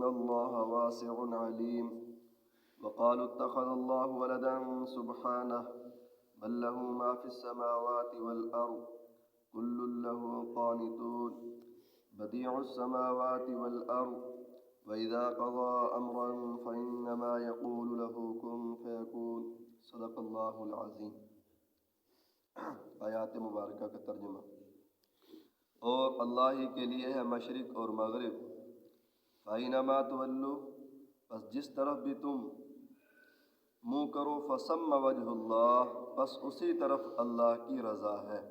الله واسع عليم وقالوا اتخذ الله ولدا سبحانه بل له ما في السماوات والأرض كل له قانتون بديع السماوات والأرض وإذا قضى أمرا فإنما يقول له كن فيكون صدق اللہ العظیم۔ آیات مبارکہ کا ترجمہ۔ اور اللہ ہی کے لیے ہے مشرق اور مغرب، فَأَيْنَمَا تُوَلُّوا، بس جس طرف بھی تم منہ کرو، فَثَمَّ وَجْهُ اللَّهِ، بس اسی طرف اللہ کی رضا ہے۔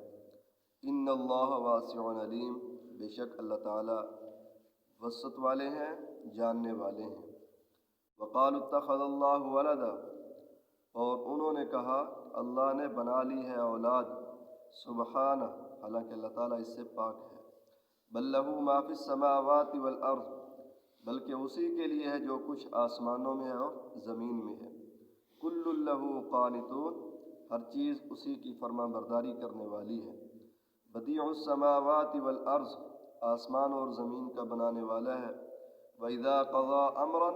ان اللہ واسع علیم، بے شک اللہ تعالیٰ وسعت والے ہیں، جاننے والے ہیں۔ وقالوا اتخذ اللہ ولدا، اور انہوں نے کہا اللہ نے بنا لی ہے اولاد، سبحانہ، حالانکہ اللہ تعالیٰ اس سے پاک ہے۔ بل لہ ما فی السماوات والارض، بلکہ اسی کے لیے ہے جو کچھ آسمانوں میں ہے اور زمین میں ہے۔ کل لہ قانتون، ہر چیز اسی کی فرما برداری کرنے والی ہے۔ بدیع السماوات والارض، آسمان اور زمین کا بنانے والا ہے۔ وَإِذَا قَضَى أَمْرًا،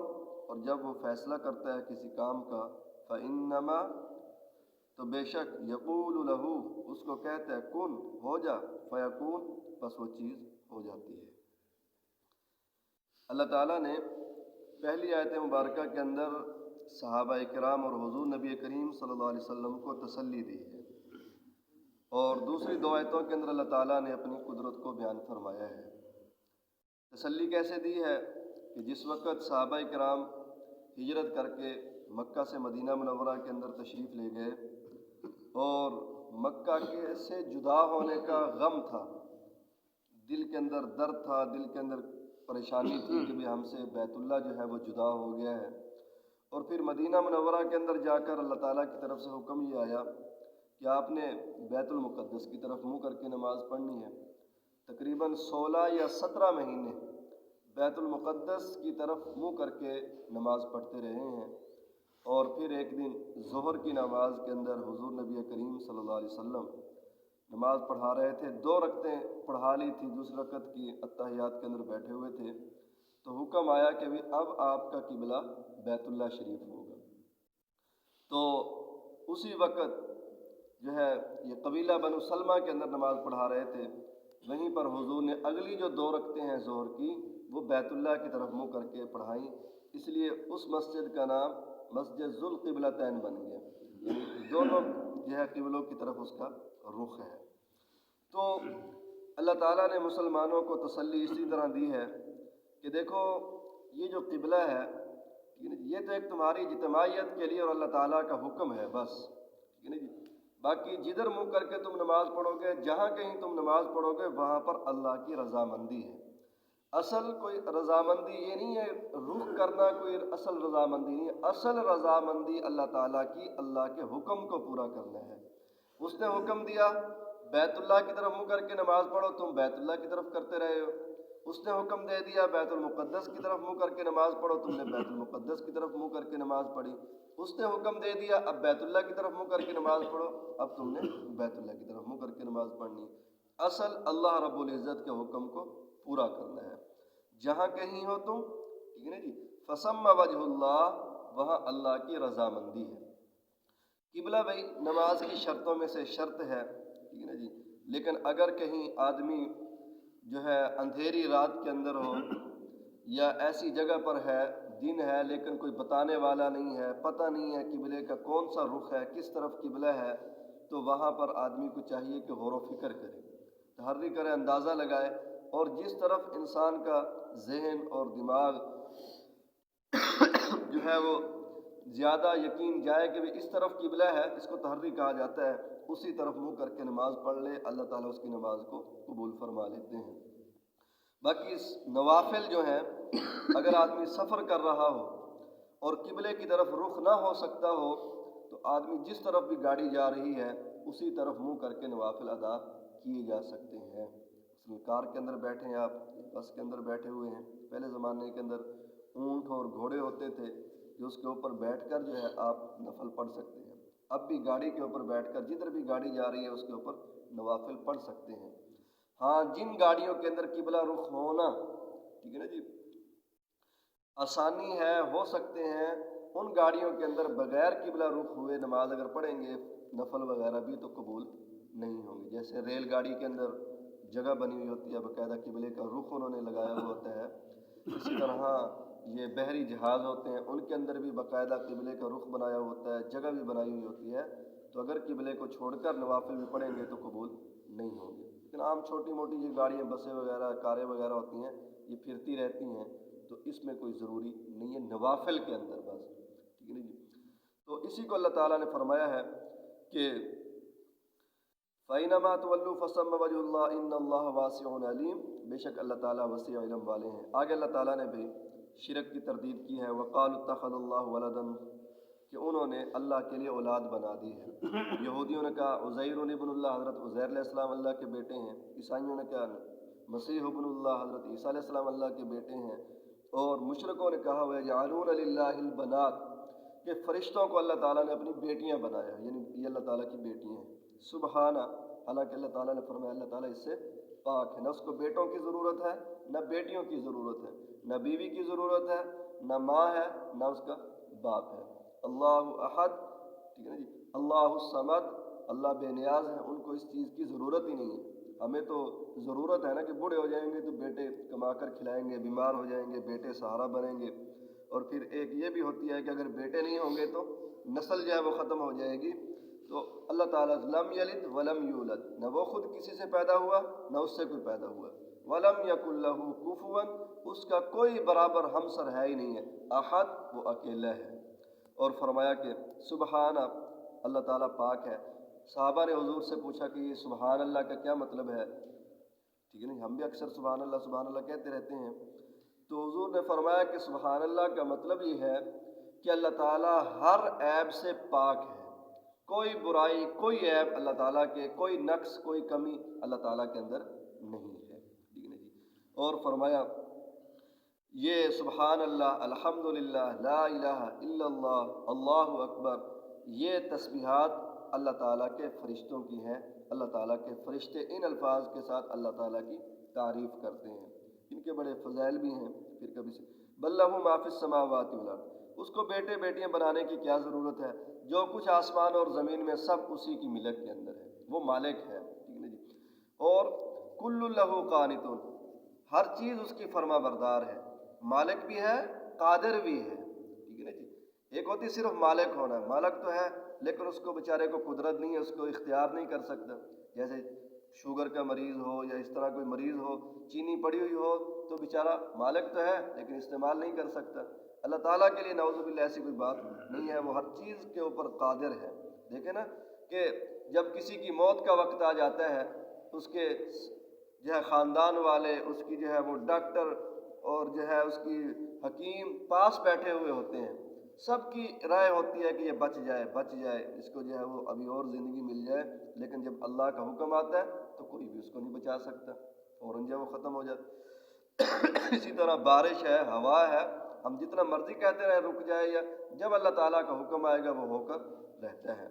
اور جب وہ فیصلہ کرتا ہے کسی کام کا، فَإِنَّمَا، تو بے شک، یقول لہ، اس کو کہتا ہے کن، ہو جا، فیکون، بس وہ چیز ہو جاتی ہے۔ اللہ تعالیٰ نے پہلی آیت مبارکہ کے اندر صحابہ کرام اور حضور نبی کریم صلی اللہ علیہ وسلم کو تسلی دی ہے، اور دوسری دو آیتوں کے اندر اللہ تعالیٰ نے اپنی قدرت کو بیان فرمایا ہے۔ تسلی کیسے دی ہے کہ جس وقت صحابہ کرام ہجرت کر کے مکہ سے مدینہ منورہ کے اندر تشریف لے گئے اور مکہ کے سے جدا ہونے کا غم تھا، دل کے اندر درد تھا، دل کے اندر پریشانی تھی کہ بھی ہم سے بیت اللہ جو ہے وہ جدا ہو گیا ہے۔ اور پھر مدینہ منورہ کے اندر جا کر اللہ تعالیٰ کی طرف سے حکم یہ آیا کہ آپ نے بیت المقدس کی طرف منہ کر کے نماز پڑھنی ہے۔ تقریباً 16 یا 17 مہینے بیت المقدس کی طرف منہ کر کے نماز پڑھتے رہے ہیں۔ اور پھر ایک دن ظہر کی نماز کے اندر حضور نبی کریم صلی اللہ علیہ وسلم نماز پڑھا رہے تھے، 2 رکعتیں پڑھا لی تھی، دوسری رکعت کی اتحیات کے اندر بیٹھے ہوئے تھے، تو حکم آیا کہ اب آپ کا قبلہ بیت اللہ شریف ہوگا۔ تو اسی وقت جو ہے یہ قبیلہ بنو سلمہ کے اندر نماز پڑھا رہے تھے، وہیں پر حضور نے اگلی جو 2 رکعتیں ہیں ظہر کی وہ بیت اللہ کی طرف منہ کر کے پڑھائیں، اس لیے اس مسجد کا نام مسجد ذوالقبلتین بن گیا، یعنی دونوں جو ہے قبلوں کی طرف اس کا رخ ہے۔ تو اللہ تعالیٰ نے مسلمانوں کو تسلی اسی طرح دی ہے کہ دیکھو یہ جو قبلہ ہے یہ تو ایک تمہاری اجتماعیت کے لیے اور اللہ تعالیٰ کا حکم ہے بس، باقی جدھر منہ کر کے تم نماز پڑھو گے، جہاں کہیں تم نماز پڑھو گے وہاں پر اللہ کی رضامندی ہے۔ اصل کوئی رضامندی یہ نہیں ہے، رخ کرنا کوئی اصل رضامندی نہیں ہے، اصل رضامندی اللہ تعالیٰ کی، اللہ کے حکم کو پورا کرنا ہے۔ اس نے حکم دیا بیت اللہ کی طرف منہ کر کے نماز پڑھو، تم بیت اللہ کی طرف کرتے رہے ہو۔ اس نے حکم دے دیا بیت المقدس کی طرف منہ کر کے نماز پڑھو، تم نے بیت المقدس کی طرف منہ کر کے نماز پڑھی۔ اس نے حکم دے دیا اب بیت اللہ کی طرف منہ کر کے نماز پڑھو، اب تم نے بیت اللہ کی طرف منہ کر کے نماز پڑھنی۔ اصل اللہ رب العزت کے حکم کو پورا کرنا ہے، جہاں کہیں ہو تم، ٹھیک ہے نا جی، فثم وجہ اللہ، وہاں اللہ کی رضامندی ہے۔ قبلہ بھائی نماز کی شرطوں میں سے شرط ہے، ٹھیک ہے نا جی، لیکن اگر کہیں آدمی جو ہے اندھیری رات کے اندر ہو یا ایسی جگہ پر ہے، دن ہے لیکن کوئی بتانے والا نہیں ہے، پتہ نہیں ہے قبلے کا کون سا رخ ہے، کس طرف قبلہ ہے، تو وہاں پر آدمی کو چاہیے کہ غور و فکر کرے، تحری کرے، اندازہ لگائے، اور جس طرف انسان کا ذہن اور دماغ جو ہے وہ زیادہ یقین جائے کہ اس طرف قبلہ ہے، اس کو تحری کہا جاتا ہے، اسی طرف منہ کر کے نماز پڑھ لے، اللہ تعالیٰ اس کی نماز کو قبول فرما لیتے ہیں۔ باقی نوافل جو ہیں، اگر آدمی سفر کر رہا ہو اور قبلے کی طرف رخ نہ ہو سکتا ہو تو آدمی جس طرف بھی گاڑی جا رہی ہے اسی طرف منہ کر کے نوافل ادا کیے جا سکتے ہیں۔ کار کے اندر بیٹھے ہیں آپ، بس کے اندر بیٹھے ہوئے ہیں، پہلے زمانے کے اندر اونٹ اور گھوڑے ہوتے تھے جو اس کے اوپر بیٹھ کر جو ہے آپ نفل پڑھ سکتے ہیں۔ اب بھی گاڑی کے اوپر بیٹھ کر جدھر بھی گاڑی جا رہی ہے اس کے اوپر نوافل پڑھ سکتے ہیں۔ ہاں، جن گاڑیوں کے اندر قبلہ رخ ہونا، ٹھیک ہے نا جی، آسانی ہے، ہو سکتے ہیں ان گاڑیوں کے اندر بغیر قبلہ رخ ہوئے نماز اگر پڑھیں گے نفل وغیرہ بھی تو قبول نہیں ہوں گے۔ جیسے ریل گاڑی کے اندر جگہ بنی ہوئی ہوتی ہے، باقاعدہ قبلے کا رخ انہوں نے لگایا ہوا ہوتا ہے، اسی طرح یہ بحری جہاز ہوتے ہیں ان کے اندر بھی باقاعدہ قبلے کا رخ بنایا ہوتا ہے، جگہ بھی بنائی ہوئی ہوتی ہے، تو اگر قبلے کو چھوڑ کر نوافل بھی پڑھیں گے تو قبول نہیں ہوں گے۔ لیکن عام چھوٹی موٹی یہ گاڑیاں بسیں وغیرہ کاریں وغیرہ ہوتی ہیں یہ پھرتی رہتی ہیں، تو اس میں کوئی ضروری نہیں ہے نوافل کے اندر بس، ٹھیک ہے نا جی۔ تو اسی کو اللہ تعالیٰ نے فرمایا ہے کہ فَإِنَّمَا تُوَلُّوا فَثَمَّ وَجْهُ اللَّهِ إِنَّ اللَّهَ وَاسِعٌ عَلِيمٌ، بے شک اللہ تعالیٰ وسیع علم والے ہیں۔ آگے اللہ تعالیٰ نے بھی شرک کی تردید کی ہے، وَقَالُوا اتَّخَذَ اللَّهُ وَلَدًا، کہ انہوں نے اللہ کے لیے اولاد بنا دی ہے۔ یہودیوں نے کہا عزیر ابن اللہ، حضرت عزیر علیہ السلام اللہ کے بیٹے ہیں۔ عیسائیوں نے کہا مسیح ابن اللہ، حضرت عیسیٰ علیہ السلام اللہ کے بیٹے ہیں۔ اور مشرکوں نے کہا وَيَجْعَلُونَ لِلَّهِ الْبَنَاتِ، کہ فرشتوں کو اللہ تعالیٰ نے اپنی بیٹیاں بنایا، یعنی یہ اللہ تعالیٰ کی بیٹیاں ہیں۔ سبحانہ، حالانکہ اللہ تعالیٰ نے فرمایا اللہ تعالیٰ اس سے پاک ہے، نہ اس کو بیٹوں کی ضرورت ہے نہ بیٹیوں کی ضرورت ہے، نہ بیوی کی ضرورت ہے، نہ ماں ہے، نہ اس کا باپ ہے۔ اللہ احد، ٹھیک ہے نا جی، اللہ الصمد، اللہ بے نیاز ہے، ان کو اس چیز کی ضرورت ہی نہیں ہے۔ ہمیں تو ضرورت ہے نا کہ بوڑھے ہو جائیں گے تو بیٹے کما کر کھلائیں گے، بیمار ہو جائیں گے بیٹے سہارا بنیں گے، اور پھر ایک یہ بھی ہوتی ہے کہ اگر بیٹے نہیں ہوں گے تو نسل جو ہے وہ ختم ہو جائے گی۔ تو اللہ تعالیٰ لم یلد ولم یولد، نہ وہ خود کسی سے پیدا ہوا نہ اس سے کوئی پیدا ہوا، ولم یکن لہ کفوا، اس کا کوئی برابر ہمسر ہے ہی نہیں ہے، احد، وہ اکیلا ہے۔ اور فرمایا کہ سبحانہ، اللہ تعالیٰ پاک ہے۔ صحابہ نے حضور سے پوچھا کہ یہ سبحان اللہ کا کیا مطلب ہے، ٹھیک ہے نا، ہم بھی اکثر سبحان اللہ کہتے رہتے ہیں، تو حضور نے فرمایا کہ سبحان اللہ کا مطلب یہ ہے کہ اللہ تعالیٰ ہر عیب سے پاک ہے، کوئی برائی کوئی عیب اللہ تعالیٰ کے، کوئی نقص کوئی کمی اللہ تعالیٰ کے اندر نہیں ہے، ٹھیک ہے نا جی۔ اور فرمایا یہ سبحان اللہ، الحمدللہ، لا الہ الا اللہ، اللہ اکبر، یہ تسبیحات اللہ تعالیٰ کے فرشتوں کی ہیں۔ اللہ تعالیٰ کے فرشتے ان الفاظ کے ساتھ اللہ تعالیٰ کی تعریف کرتے ہیں، ان کے بڑے فضائل بھی ہیں۔ پھر کبھی سے بل لہ ما فی السماوات والارض، اس کو بیٹے بیٹیاں بنانے کی کیا ضرورت ہے، جو کچھ آسمان اور زمین میں سب اسی کی ملک کے اندر ہے، وہ مالک ہے، ٹھیک ہے جی۔ اور کل لہ قانتون، ہر چیز اس کی فرما بردار ہے، مالک بھی ہے قادر بھی ہے، ٹھیک ہے نا جی۔ ایک ہوتی صرف مالک ہونا، مالک تو ہے لیکن اس کو بیچارے کو قدرت نہیں ہے، اس کو اختیار نہیں کر سکتا۔ جیسے شوگر کا مریض ہو یا اس طرح کوئی مریض ہو، چینی پڑی ہوئی ہو تو بیچارہ مالک تو ہے لیکن استعمال نہیں کر سکتا۔ اللہ تعالیٰ کے لیے نعوذ باللہ ایسی کوئی بات نہیں ہے، وہ ہر چیز کے اوپر قادر ہے۔ دیکھیں نا کہ جب کسی کی موت کا وقت آ جاتا ہے، اس کے جو ہے خاندان والے، اس کی جو ہے وہ ڈاکٹر اور جو ہے اس کی حکیم پاس بیٹھے ہوئے ہوتے ہیں، سب کی رائے ہوتی ہے کہ یہ بچ جائے بچ جائے، اس کو جو ہے وہ ابھی اور زندگی مل جائے، لیکن جب اللہ کا حکم آتا ہے تو کوئی بھی اس کو نہیں بچا سکتا، فوراً جو ہے وہ ختم ہو جاتا۔ اسی طرح بارش ہے، ہوا ہے، ہم جتنا مرضی کہتے رہے رک جائے، یا جب اللہ تعالیٰ کا حکم آئے گا وہ ہو کر رہتا ہے۔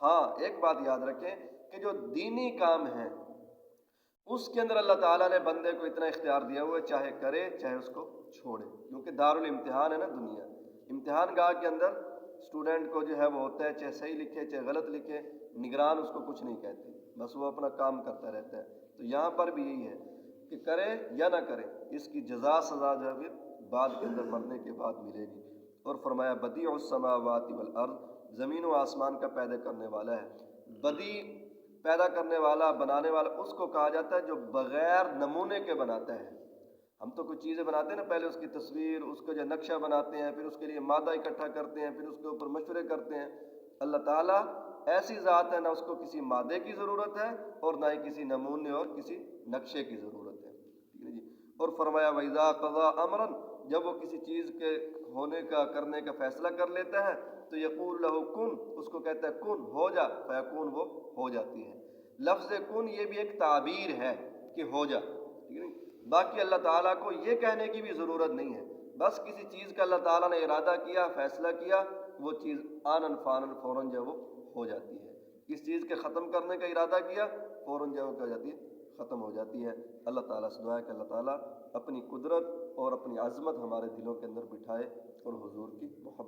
ہاں ایک بات یاد رکھیں کہ جو دینی کام ہے اس کے اندر اللہ تعالیٰ نے بندے کو اتنا اختیار دیا ہوا ہے، چاہے کرے چاہے اس کو چھوڑے، کیونکہ دارالامتحان ہے نا دنیا، امتحان گاہ کے اندر اسٹوڈنٹ کو جو ہے وہ ہوتا ہے، چاہے صحیح لکھے چاہے غلط لکھے، نگران اس کو کچھ نہیں کہتے، بس وہ اپنا کام کرتا رہتا ہے۔ تو یہاں پر بھی یہی ہے کہ کرے یا نہ کرے، اس کی جزا سزا جو ہے بعد کے اندر مرنے کے بعد ملے گی۔ اور فرمایا بدیع السماوات والارض، زمین و آسمان کا پیدا کرنے والا ہے۔ بدیع پیدا کرنے والا، بنانے والا اس کو کہا جاتا ہے جو بغیر نمونے کے بناتا ہے۔ ہم تو کچھ چیزیں بناتے ہیں نا، پہلے اس کی تصویر، اس کا جو نقشہ بناتے ہیں، پھر اس کے لیے مادہ اکٹھا کرتے ہیں، پھر اس کے اوپر مشورے کرتے ہیں۔ اللہ تعالیٰ ایسی ذات ہے، نہ اس کو کسی مادے کی ضرورت ہے اور نہ ہی کسی نمونے اور کسی نقشے کی ضرورت ہے، ٹھیک ہے جی۔ اور فرمایا وَإِذَا قَضَىٰ أَمْرًا، جب وہ کسی چیز کے ہونے کا کرنے کا فیصلہ کر لیتا ہے تو یقول لہ کن، اس کو کہتا ہے کن، ہو جا، فیکون، وہ ہو جاتی ہے۔ لفظ کن یہ بھی ایک تعبیر ہے کہ ہو جا، ٹھیک ہے۔ باقی اللہ تعالیٰ کو یہ کہنے کی بھی ضرورت نہیں ہے، بس کسی چیز کا اللہ تعالیٰ نے ارادہ کیا، فیصلہ کیا، وہ چیز آنن فانن فوراً جو وہ ہو جاتی ہے۔ اس چیز کے ختم کرنے کا ارادہ کیا، فوراً جو وہ کیا جاتی ہے، ختم ہو جاتی ہے۔ اللہ تعالیٰ سے دعا ہے کہ اللہ تعالیٰ اپنی قدرت اور اپنی عظمت ہمارے دلوں کے اندر بٹھائے اور حضور کی محبت